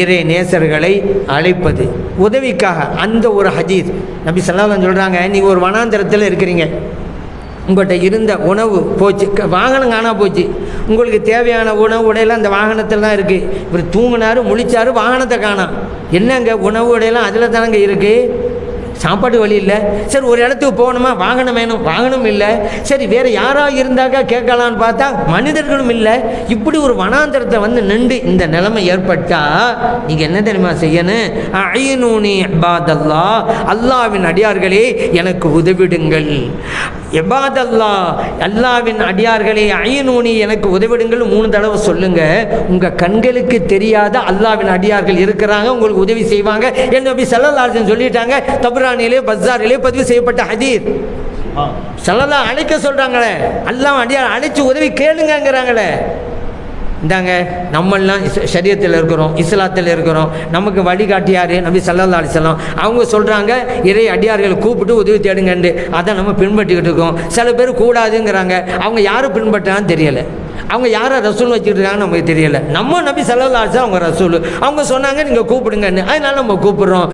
இறை நேசர்களை அழைப்பது உதவிக்காக. அந்த ஒரு ஹதீஸ் நபி ஸல்லல்லாஹு அலைஹி வஸல்லம் சொல்கிறாங்க, நீங்கள் ஒரு வனாந்தரத்தில் இருக்கிறீங்க, உங்கள்கிட்ட இருந்த உணவு போச்சு, வாகனம் காணா போச்சு, உங்களுக்கு தேவையான உணவு உடையெல்லாம் அந்த வாகனத்தில் தான் இருக்குது. இவர் தூங்கினார், முழிச்சார், வாகனத்தை காணாம். என்னங்க உணவு உடையெல்லாம் அதில் தானங்க இருக்குது, சாப்பாட்டு வழி இல்லை. சரி ஒரு இடத்துக்கு போகணுமா, வாகனம் வேணும், வாகனம் இல்லை. சரி வேறு யாராக இருந்தாக்கா கேட்கலான்னு பார்த்தா மனிதர்களும் இல்லை. இப்படி ஒரு வனாந்தரத்தை வந்து நின்று இந்த நிலைமை ஏற்பட்டால் நீங்கள் என்ன தெரியுமா செய்யணும்? அய்னூனி இபாதல்லா, அல்லாவின் அடியார்களே எனக்கு உதவிடுங்கள். இபாதல்லா, அல்லாவின் அடியார்களே, அய்னூனி எனக்கு உதவிடுங்கள் 3 தடவை சொல்லுங்க. உங்கள் கண்களுக்கு தெரியாத அல்லாவின் அடியார்கள் இருக்கிறாங்க, உங்களுக்கு உதவி செய்வாங்க என்று நபி ஸல்லல்லாஹு அலைஹி வஸல்லம் சொல்லிட்டாங்க. தபரானிலே பஸாரிலே பதிவு செய்யப்பட்ட ஹதீஸ். ஸல்லல்லாஹு அழைக்க சொல்கிறாங்களே, அல்லாஹ் அடியார் அழைச்சி உதவி கேளுங்கிறாங்களே. இந்தாங்க நம்மெல்லாம் ஷரியத்தில் இருக்கிறோம், இஸ்லாத்தில் இருக்கிறோம், நமக்கு வழிகாட்டி யார்? நபி ஸல்லல்லாஹு அலைஹி வஸல்லம். அவங்க சொல்கிறாங்க இறை அடியார்களை கூப்பிட்டு உதவி தேடுங்கண்டு. அதை நம்ம பின்பற்றிக்கிட்டு இருக்கோம். சில பேர் கூடாதுங்கிறாங்க. அவங்க யாரை பின்பற்றான்னு தெரியலை, அவங்க யாரை ரசூல் வச்சுக்கிட்டு இருக்காங்கன்னு நமக்கு தெரியலை. நம்ம நபி ஸல்லல்லாஹு அலைஹி வஸல்லம் அவங்க ரசூல், அவங்க சொன்னாங்க நீங்கள் கூப்பிடுங்கன்னு, அதனால நம்ம கூப்பிட்றோம்.